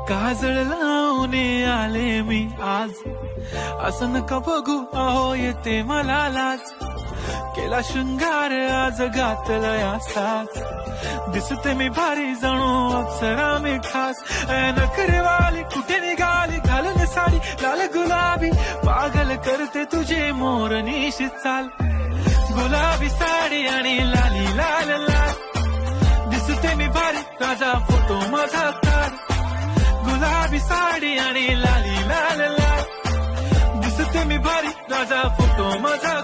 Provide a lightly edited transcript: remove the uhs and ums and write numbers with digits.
काजळ लावून आले मी आज, असं नका बघू अहो येते मला लाज. केला शृंगार आज घातला असाच, दिसते मी भारी जणू अप्सरा मी खास. नखरेवाली कुठे निघाली घालून साडी लाल गुलाबी, पागल करते तुझे मोरनीशी चाल. गुलाबी साडी आणि लाली लाल लाल, दिसते मी भारी राजा फोटो माझा काढ. गुलाबी साडी आणि लाली लाल लाल, दिसते मी भारी राजा फोटो माझा.